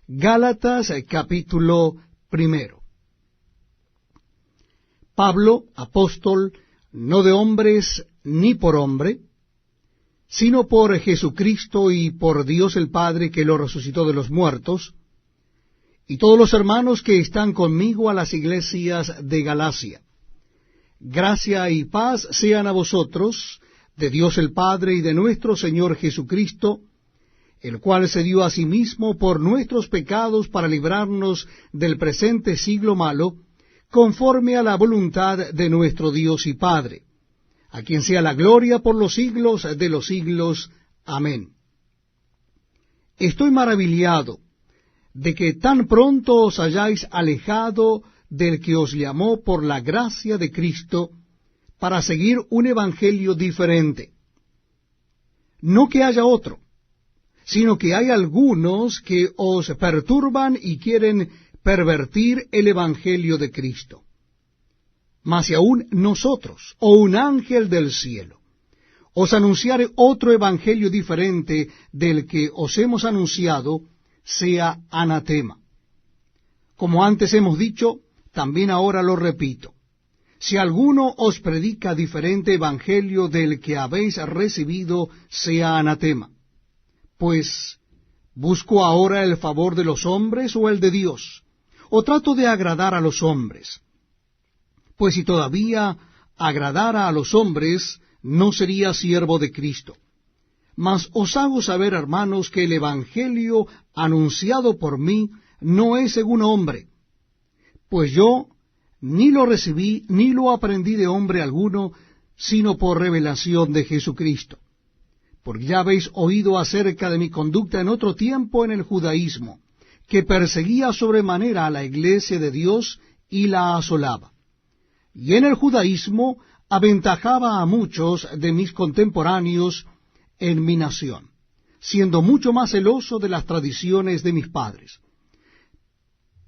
Gálatas capítulo 1. Pablo, apóstol, no de hombres ni por hombre, sino por Jesucristo y por Dios el Padre que lo resucitó de los muertos, y todos los hermanos que están conmigo a las iglesias de Galacia. Gracia y paz sean a vosotros, de Dios el Padre y de nuestro Señor Jesucristo, el cual se dio a sí mismo por nuestros pecados para librarnos del presente siglo malo, conforme a la voluntad de nuestro Dios y Padre, a quien sea la gloria por los siglos de los siglos. Amén. Estoy maravillado de que tan pronto os hayáis alejado del que os llamó por la gracia de Cristo para seguir un evangelio diferente. No que haya otro, sino que hay algunos que os perturban y quieren pervertir el evangelio de Cristo. Mas si aún nosotros, o un ángel del cielo, os anunciare otro evangelio diferente del que os hemos anunciado, sea anatema. Como antes hemos dicho, también ahora lo repito. Si alguno os predica diferente evangelio del que habéis recibido, sea anatema. Pues, ¿busco ahora el favor de los hombres o el de Dios? ¿O trato de agradar a los hombres? Pues si todavía agradara a los hombres, no sería siervo de Cristo. Mas os hago saber, hermanos, que el evangelio anunciado por mí no es según hombre, pues yo ni lo recibí ni lo aprendí de hombre alguno, sino por revelación de Jesucristo. Porque ya habéis oído acerca de mi conducta en otro tiempo en el judaísmo, que perseguía sobremanera a la iglesia de Dios y la asolaba. Y en el judaísmo aventajaba a muchos de mis contemporáneos en mi nación, siendo mucho más celoso de las tradiciones de mis padres.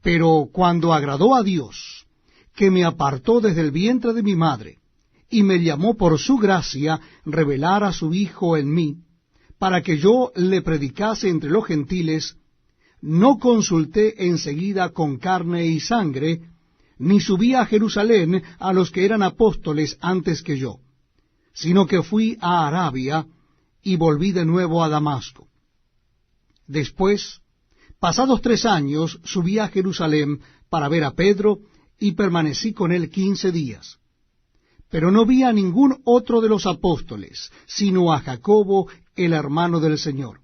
Pero cuando agradó a Dios, que me apartó desde el vientre de mi madre, y me llamó por su gracia revelar a su Hijo en mí, para que yo le predicase entre los gentiles, no consulté enseguida con carne y sangre, ni subí a Jerusalén a los que eran apóstoles antes que yo, sino que fui a Arabia y volví de nuevo a Damasco. Después, pasados 3 años, subí a Jerusalén para ver a Pedro y permanecí con él 15 días. Pero no vi a ningún otro de los apóstoles, sino a Jacobo, el hermano del Señor.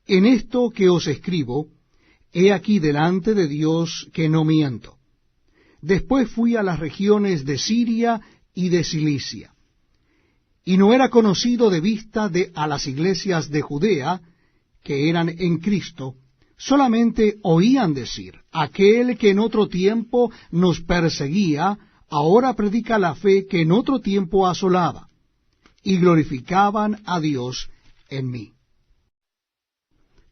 En esto que os escribo, he aquí delante de Dios que no miento. Después fui a las regiones de Siria y de Cilicia. Y no era conocido de vista a las iglesias de Judea, que eran en Cristo, solamente oían decir, aquel que en otro tiempo nos perseguía, ahora predica la fe que en otro tiempo asolaba, y glorificaban a Dios en mí.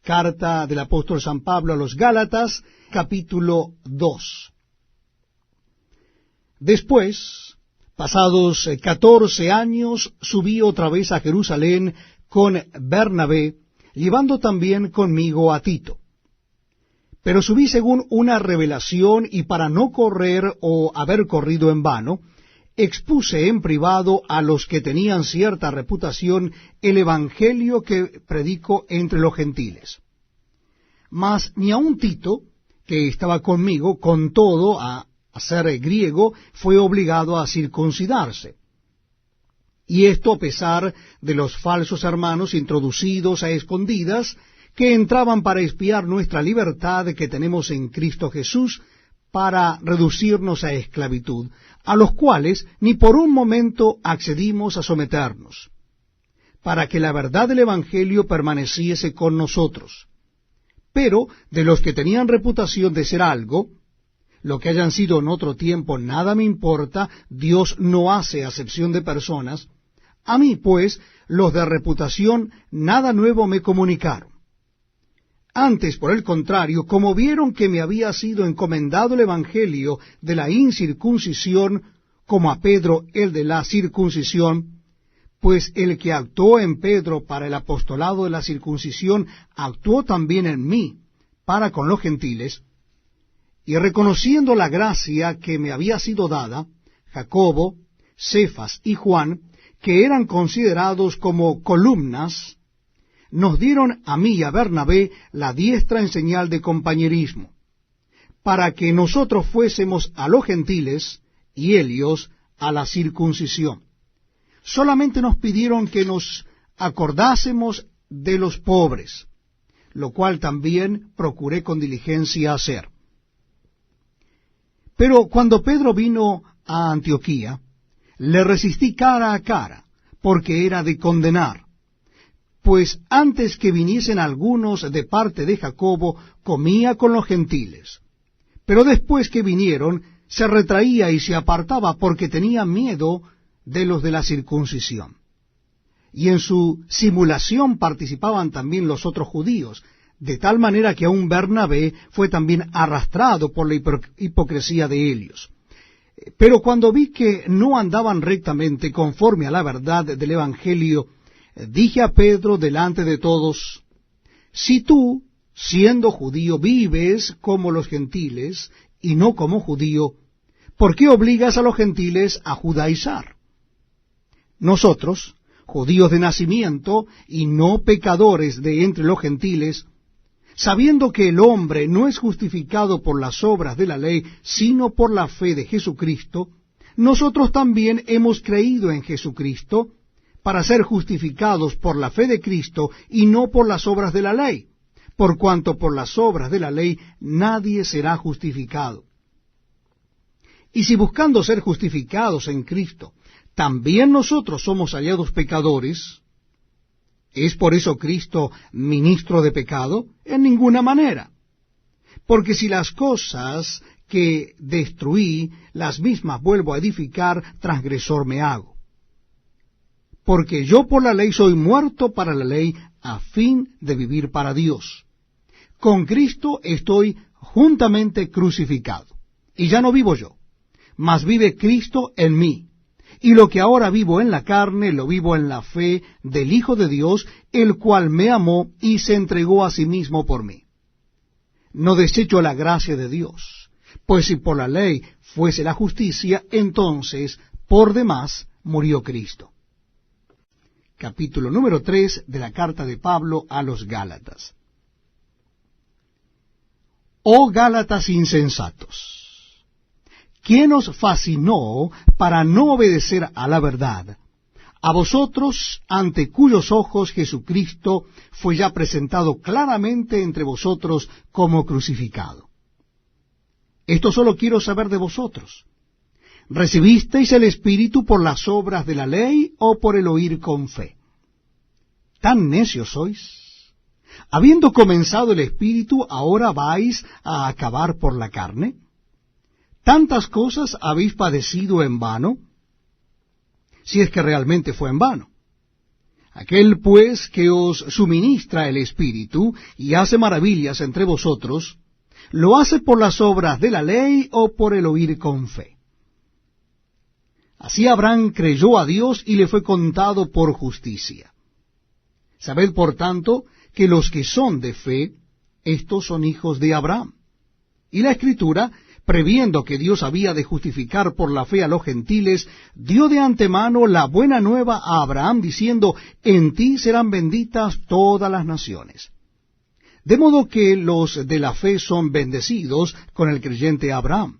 Carta del apóstol San Pablo a los Gálatas, capítulo 2. Después, pasados 14 años, subí otra vez a Jerusalén con Bernabé, llevando también conmigo a Tito. Pero subí según una revelación, y para no correr o haber corrido en vano, expuse en privado a los que tenían cierta reputación el evangelio que predico entre los gentiles. Mas ni aun Tito, que estaba conmigo, con todo a ser griego, fue obligado a circuncidarse. Y esto a pesar de los falsos hermanos introducidos a escondidas, que entraban para espiar nuestra libertad que tenemos en Cristo Jesús, para reducirnos a esclavitud, a los cuales ni por un momento accedimos a someternos, para que la verdad del Evangelio permaneciese con nosotros. Pero de los que tenían reputación de ser algo, lo que hayan sido en otro tiempo nada me importa, Dios no hace acepción de personas. A mí, pues, los de reputación nada nuevo me comunicaron. Antes, por el contrario, como vieron que me había sido encomendado el evangelio de la incircuncisión, como a Pedro el de la circuncisión, pues el que actuó en Pedro para el apostolado de la circuncisión, actuó también en mí para con los gentiles, y reconociendo la gracia que me había sido dada, Jacobo, Cefas y Juan, que eran considerados como columnas, nos dieron a mí y a Bernabé la diestra en señal de compañerismo, para que nosotros fuésemos a los gentiles y ellos a la circuncisión. Solamente nos pidieron que nos acordásemos de los pobres, lo cual también procuré con diligencia hacer. Pero cuando Pedro vino a Antioquía, le resistí cara a cara, porque era de condenar, pues antes que viniesen algunos de parte de Jacobo, comía con los gentiles. Pero después que vinieron, se retraía y se apartaba, porque tenía miedo de los de la circuncisión. Y en su simulación participaban también los otros judíos, de tal manera que aún Bernabé fue también arrastrado por la hipocresía de ellos. Pero cuando vi que no andaban rectamente conforme a la verdad del Evangelio, dije a Pedro delante de todos: si tú, siendo judío, vives como los gentiles y no como judío, ¿por qué obligas a los gentiles a judaizar? Nosotros, judíos de nacimiento y no pecadores de entre los gentiles, sabiendo que el hombre no es justificado por las obras de la ley, sino por la fe de Jesucristo, nosotros también hemos creído en Jesucristo para ser justificados por la fe de Cristo y no por las obras de la ley, por cuanto por las obras de la ley nadie será justificado. Y si buscando ser justificados en Cristo, también nosotros somos hallados pecadores, ¿es por eso Cristo ministro de pecado? En ninguna manera. Porque si las cosas que destruí, las mismas vuelvo a edificar, transgresor me hago. Porque yo por la ley soy muerto para la ley, a fin de vivir para Dios. Con Cristo estoy juntamente crucificado. Y ya no vivo yo, mas vive Cristo en mí. Y lo que ahora vivo en la carne, lo vivo en la fe del Hijo de Dios, el cual me amó y se entregó a sí mismo por mí. No desecho la gracia de Dios, pues si por la ley fuese la justicia, entonces por demás murió Cristo. Capítulo número 3 de la carta de Pablo a los Gálatas. Oh Gálatas insensatos, ¿quién os fascinó para no obedecer a la verdad? A vosotros, ante cuyos ojos Jesucristo fue ya presentado claramente entre vosotros como crucificado. Esto solo quiero saber de vosotros. ¿Recibisteis el Espíritu por las obras de la ley o por el oír con fe? ¿Tan necios sois? Habiendo comenzado el Espíritu, ¿ahora vais a acabar por la carne? ¿Tantas cosas habéis padecido en vano? Si es que realmente fue en vano. Aquel pues que os suministra el Espíritu y hace maravillas entre vosotros, ¿lo hace por las obras de la ley o por el oír con fe? Así Abraham creyó a Dios y le fue contado por justicia. Sabed por tanto que los que son de fe, estos son hijos de Abraham. Y la Escritura, previendo que Dios había de justificar por la fe a los gentiles, dio de antemano la buena nueva a Abraham, diciendo: en ti serán benditas todas las naciones. De modo que los de la fe son bendecidos con el creyente Abraham,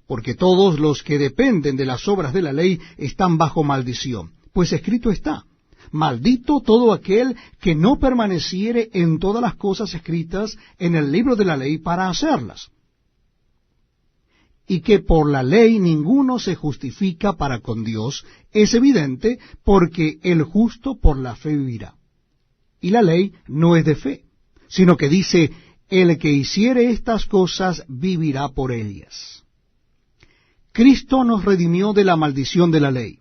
porque todos los que dependen de las obras de la ley están bajo maldición, pues escrito está: maldito todo aquel que no permaneciere en todas las cosas escritas en el libro de la ley para hacerlas. Y que por la ley ninguno se justifica para con Dios, es evidente, porque el justo por la fe vivirá. Y la ley no es de fe, sino que dice: el que hiciere estas cosas vivirá por ellas. Cristo nos redimió de la maldición de la ley,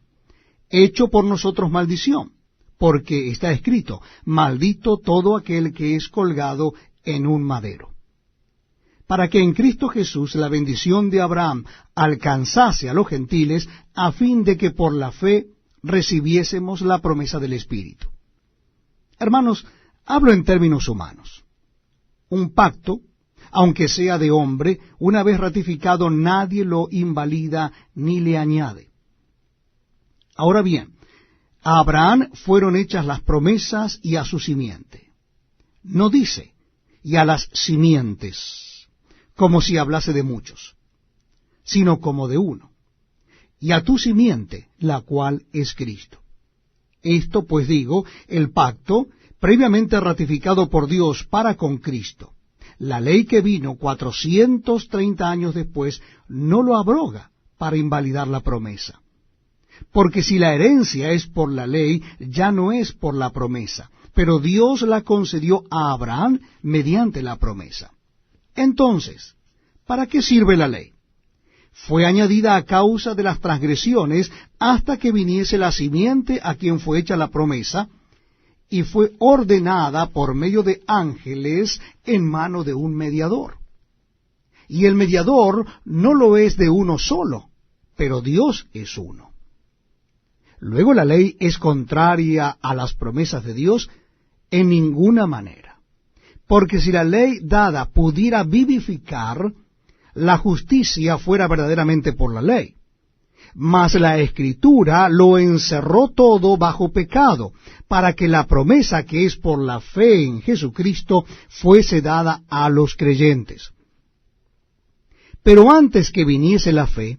hecho por nosotros maldición, porque está escrito: maldito todo aquel que es colgado en un madero. Para que en Cristo Jesús la bendición de Abraham alcanzase a los gentiles, a fin de que por la fe recibiésemos la promesa del Espíritu. Hermanos, hablo en términos humanos. Un pacto, aunque sea de hombre, una vez ratificado, nadie lo invalida ni le añade. Ahora bien, a Abraham fueron hechas las promesas y a su simiente. No dice, y a las simientes, como si hablase de muchos, sino como de uno, y a tu simiente, la cual es Cristo. Esto, pues digo, el pacto, previamente ratificado por Dios para con Cristo, la ley que vino 430 años después, no lo abroga para invalidar la promesa. Porque si la herencia es por la ley, ya no es por la promesa, pero Dios la concedió a Abraham mediante la promesa. Entonces, ¿para qué sirve la ley? Fue añadida a causa de las transgresiones hasta que viniese la simiente a quien fue hecha la promesa, y fue ordenada por medio de ángeles en mano de un mediador. Y el mediador no lo es de uno solo, pero Dios es uno. Luego la ley es contraria a las promesas de Dios en ninguna manera. Porque si la ley dada pudiera vivificar, la justicia fuera verdaderamente por la ley. Mas la Escritura lo encerró todo bajo pecado, para que la promesa que es por la fe en Jesucristo fuese dada a los creyentes. Pero antes que viniese la fe,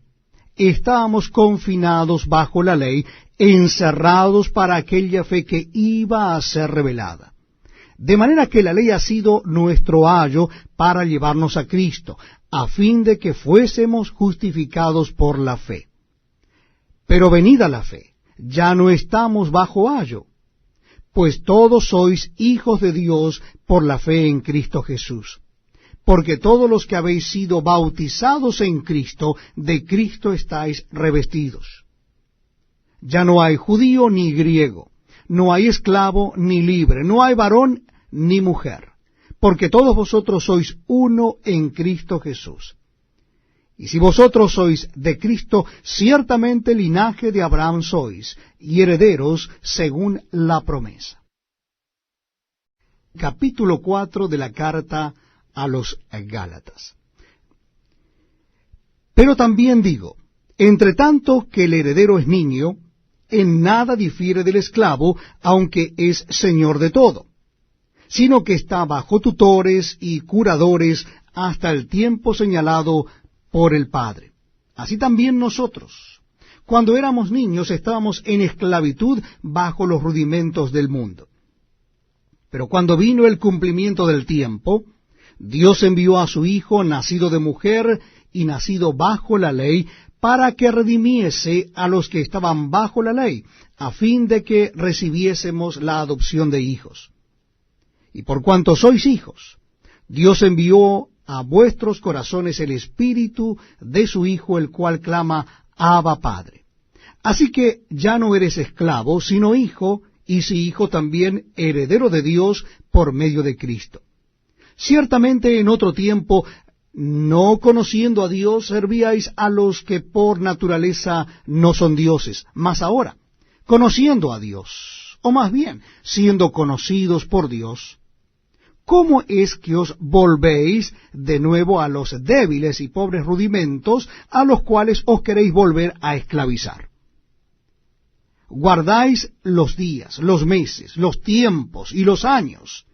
estábamos confinados bajo la ley, encerrados para aquella fe que iba a ser revelada. De manera que la ley ha sido nuestro ayo para llevarnos a Cristo, a fin de que fuésemos justificados por la fe. Pero venida la fe, ya no estamos bajo ayo, pues todos sois hijos de Dios por la fe en Cristo Jesús. Porque todos los que habéis sido bautizados en Cristo, de Cristo estáis revestidos. Ya no hay judío ni griego, no hay esclavo ni libre, no hay varón ni mujer, porque todos vosotros sois uno en Cristo Jesús. Y si vosotros sois de Cristo, ciertamente linaje de Abraham sois, y herederos según la promesa. Capítulo 4 de la carta a los Gálatas. Pero también digo, entre tanto que el heredero es niño, en nada difiere del esclavo, aunque es señor de todo, sino que está bajo tutores y curadores hasta el tiempo señalado por el Padre. Así también nosotros, cuando éramos niños, estábamos en esclavitud bajo los rudimentos del mundo. Pero cuando vino el cumplimiento del tiempo, Dios envió a su Hijo, nacido de mujer y nacido bajo la ley, para que redimiese a los que estaban bajo la ley, a fin de que recibiésemos la adopción de hijos. Y por cuanto sois hijos, Dios envió a vuestros corazones el Espíritu de su Hijo, el cual clama, Abba, Padre. Así que ya no eres esclavo, sino hijo, y si hijo también heredero de Dios por medio de Cristo. Ciertamente en otro tiempo, no conociendo a Dios, servíais a los que por naturaleza no son dioses, mas ahora, conociendo a Dios, o más bien, siendo conocidos por Dios, ¿cómo es que os volvéis de nuevo a los débiles y pobres rudimentos a los cuales os queréis volver a esclavizar? Guardáis los días, los meses, los tiempos y los años.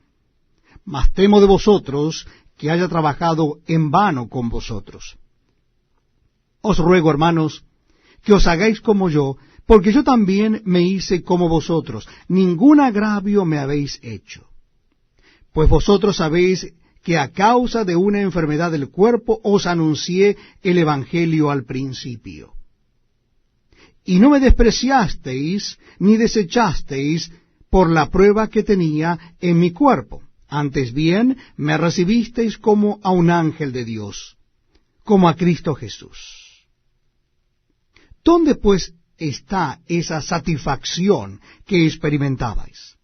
Mas temo de vosotros que haya trabajado en vano con vosotros. Os ruego, hermanos, que os hagáis como yo, porque yo también me hice como vosotros. Ningún agravio me habéis hecho. Pues vosotros sabéis que a causa de una enfermedad del cuerpo os anuncié el Evangelio al principio. Y no me despreciasteis ni desechasteis por la prueba que tenía en mi cuerpo. Antes bien, me recibisteis como a un ángel de Dios, como a Cristo Jesús. ¿Dónde pues está esa satisfacción que experimentabais?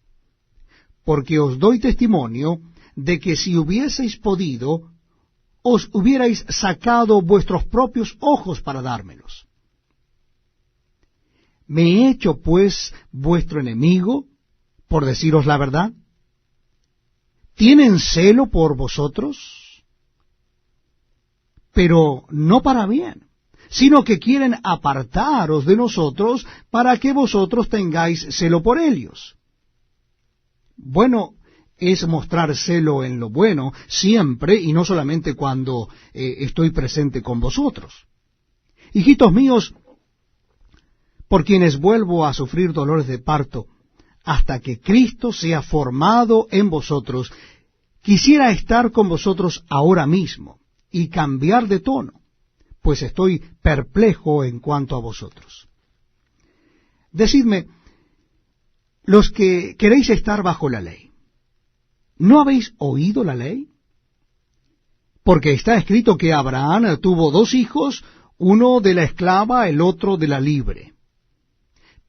Porque os doy testimonio de que si hubieseis podido, os hubierais sacado vuestros propios ojos para dármelos. ¿Me he hecho pues vuestro enemigo, por deciros la verdad? ¿Tienen celo por vosotros? Pero no para bien, sino que quieren apartaros de nosotros para que vosotros tengáis celo por ellos. Bueno es mostrar celo en lo bueno siempre y no solamente cuando estoy presente con vosotros. Hijitos míos, por quienes vuelvo a sufrir dolores de parto, hasta que Cristo sea formado en vosotros, quisiera estar con vosotros ahora mismo y cambiar de tono, pues estoy perplejo en cuanto a vosotros. Decidme, los que queréis estar bajo la ley, ¿no habéis oído la ley? Porque está escrito que Abraham tuvo 2 hijos, uno de la esclava, el otro de la libre.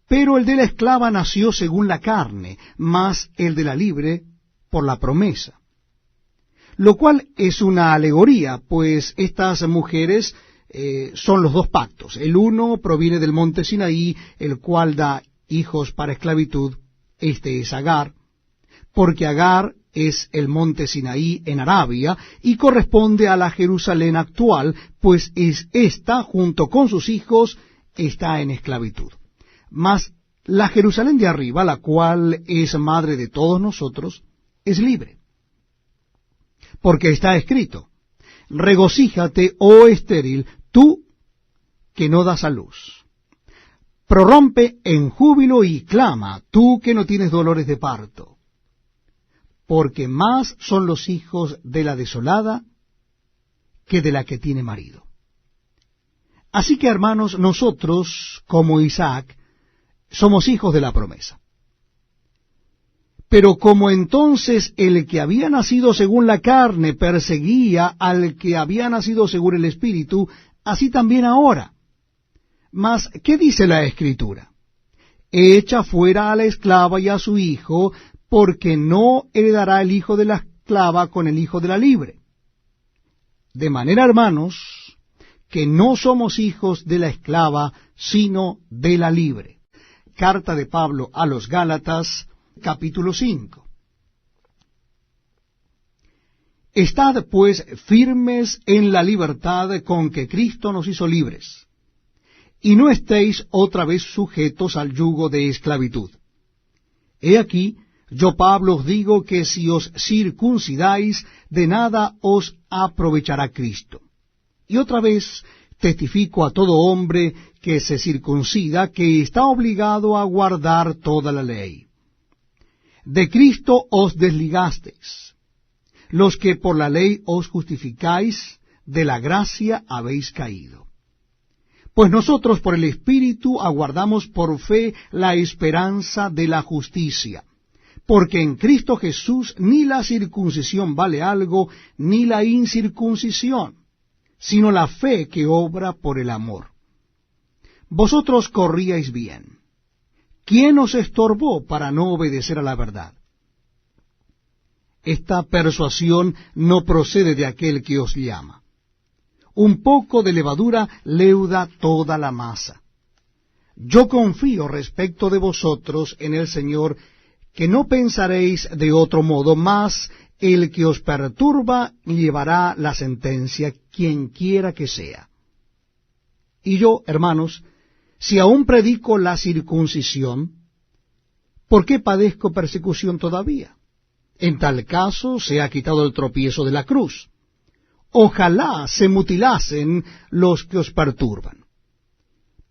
Pero el de la esclava nació según la carne, mas el de la libre por la promesa. Lo cual es una alegoría, pues estas mujeres son los 2 pactos. El uno proviene del monte Sinaí, el cual da hijos para esclavitud. Este es Agar, porque Agar es el monte Sinaí en Arabia y corresponde a la Jerusalén actual, pues esta, junto con sus hijos, está en esclavitud. Mas la Jerusalén de arriba, la cual es madre de todos nosotros, es libre. Porque está escrito, regocíjate, oh estéril, tú que no das a luz. Prorrompe en júbilo y clama, tú que no tienes dolores de parto. Porque más son los hijos de la desolada que de la que tiene marido. Así que, hermanos, nosotros, como Isaac, somos hijos de la promesa. Pero como entonces el que había nacido según la carne perseguía al que había nacido según el Espíritu, así también ahora. Mas, ¿qué dice la Escritura? Echa fuera a la esclava y a su hijo, porque no heredará el hijo de la esclava con el hijo de la libre. De manera, hermanos, que no somos hijos de la esclava, sino de la libre. Carta de Pablo a los Gálatas, capítulo 5. Estad, pues, firmes en la libertad con que Cristo nos hizo libres, y no estéis otra vez sujetos al yugo de esclavitud. He aquí, yo Pablo os digo que si os circuncidáis, de nada os aprovechará Cristo. Y otra vez testifico a todo hombre que se circuncida, que está obligado a guardar toda la ley. De Cristo os desligasteis. Los que por la ley os justificáis, de la gracia habéis caído. Pues nosotros por el Espíritu aguardamos por fe la esperanza de la justicia. Porque en Cristo Jesús ni la circuncisión vale algo, ni la incircuncisión, sino la fe que obra por el amor. Vosotros corríais bien. ¿Quién os estorbó para no obedecer a la verdad? Esta persuasión no procede de aquel que os llama. Un poco de levadura leuda toda la masa. Yo confío respecto de vosotros en el Señor, que no pensaréis de otro modo, mas el que os perturba llevará la sentencia, quien quiera que sea. Y yo, hermanos, si aún predico la circuncisión, ¿por qué padezco persecución todavía? En tal caso se ha quitado el tropiezo de la cruz. Ojalá se mutilasen los que os perturban.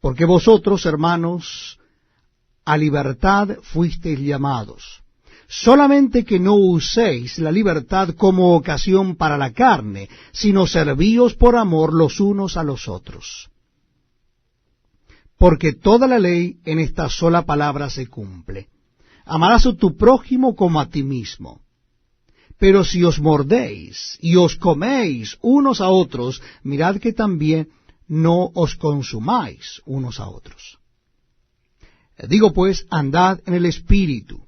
Porque vosotros, hermanos, a libertad fuisteis llamados, solamente que no uséis la libertad como ocasión para la carne, sino servíos por amor los unos a los otros. Porque toda la ley en esta sola palabra se cumple: amarás a tu prójimo como a ti mismo. Pero si os mordéis y os coméis unos a otros, mirad que también no os consumáis unos a otros. Digo pues, andad en el Espíritu,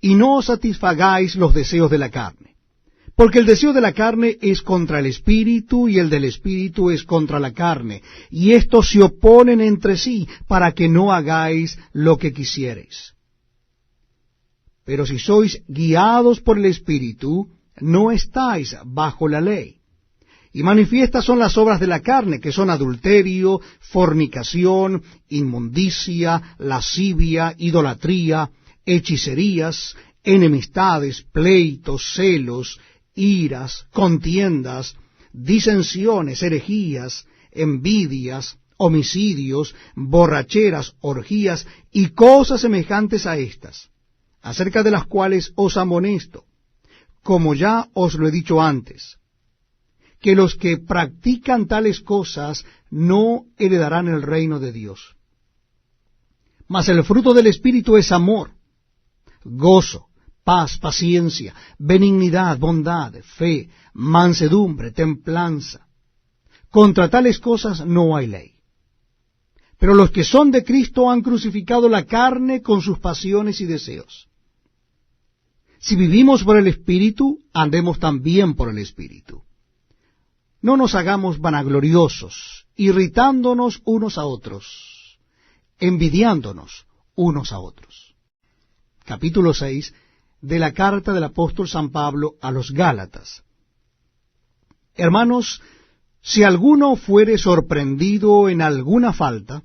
y no os satisfagáis los deseos de la carne. Porque el deseo de la carne es contra el Espíritu, y el del Espíritu es contra la carne, y estos se oponen entre sí, para que no hagáis lo que quisiereis. Pero si sois guiados por el Espíritu, no estáis bajo la ley. Y manifiestas son las obras de la carne, que son adulterio, fornicación, inmundicia, lascivia, idolatría, hechicerías, enemistades, pleitos, celos, iras, contiendas, disensiones, herejías, envidias, homicidios, borracheras, orgías y cosas semejantes a estas, acerca de las cuales os amonesto, como ya os lo he dicho antes, que los que practican tales cosas no heredarán el reino de Dios. Mas el fruto del Espíritu es amor, gozo, paz, paciencia, benignidad, bondad, fe, mansedumbre, templanza. Contra tales cosas no hay ley. Pero los que son de Cristo han crucificado la carne con sus pasiones y deseos. Si vivimos por el Espíritu, andemos también por el Espíritu. No nos hagamos vanagloriosos, irritándonos unos a otros, envidiándonos unos a otros. Capítulo 6 de la carta del apóstol San Pablo a los Gálatas. Hermanos, si alguno fuere sorprendido en alguna falta,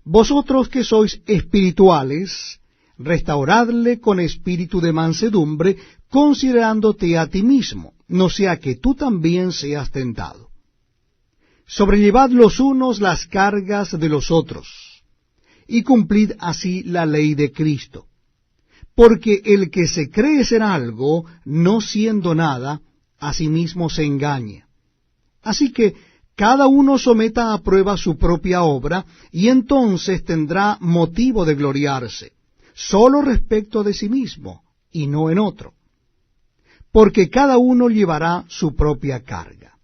vosotros que sois espirituales, restauradle con espíritu de mansedumbre, considerándote a ti mismo, no sea que tú también seas tentado. Sobrellevad los unos las cargas de los otros, y cumplid así la ley de Cristo. Porque el que se cree ser algo, no siendo nada, a sí mismo se engaña. Así que cada uno someta a prueba su propia obra, y entonces tendrá motivo de gloriarse, solo respecto de sí mismo, y no en otro. Porque cada uno llevará su propia carga.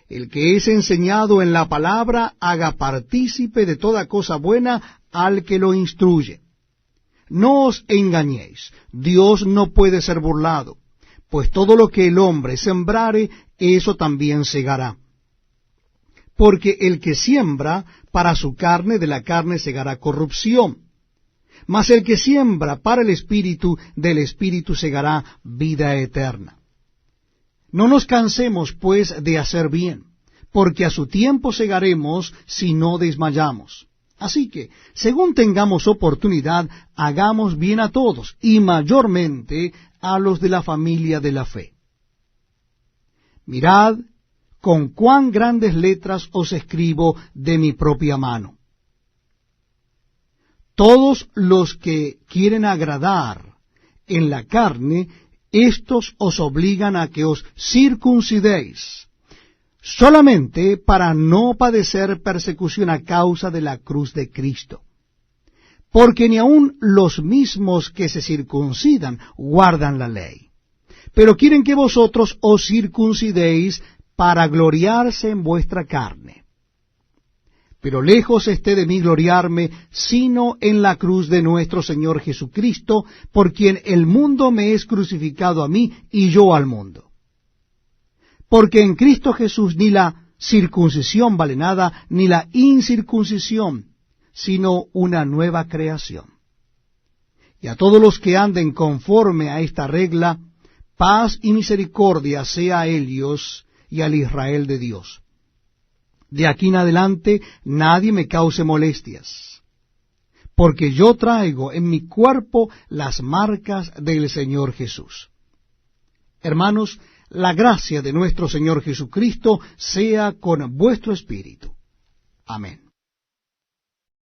El que es enseñado en la palabra, haga partícipe de toda cosa buena al que lo instruye. No os engañéis, Dios no puede ser burlado, pues todo lo que el hombre sembrare, eso también segará. Porque el que siembra para su carne, de la carne segará corrupción. Mas el que siembra para el Espíritu, del Espíritu segará vida eterna. No nos cansemos, pues, de hacer bien, porque a su tiempo segaremos si no desmayamos. Así que, según tengamos oportunidad, hagamos bien a todos, y mayormente a los de la familia de la fe. Mirad con cuán grandes letras os escribo de mi propia mano. Todos los que quieren agradar en la carne, éstos os obligan a que os circuncidéis, solamente para no padecer persecución a causa de la cruz de Cristo. Porque ni aun los mismos que se circuncidan guardan la ley, pero quieren que vosotros os circuncidéis para gloriarse en vuestra carne. Pero lejos esté de mí gloriarme, sino en la cruz de nuestro Señor Jesucristo, por quien el mundo me es crucificado a mí y yo al mundo. Porque en Cristo Jesús ni la circuncisión vale nada, ni la incircuncisión, sino una nueva creación. Y a todos los que anden conforme a esta regla, paz y misericordia sea a ellos y al Israel de Dios. De aquí en adelante nadie me cause molestias, porque yo traigo en mi cuerpo las marcas del Señor Jesús. Hermanos, la gracia de nuestro Señor Jesucristo sea con vuestro espíritu. Amén.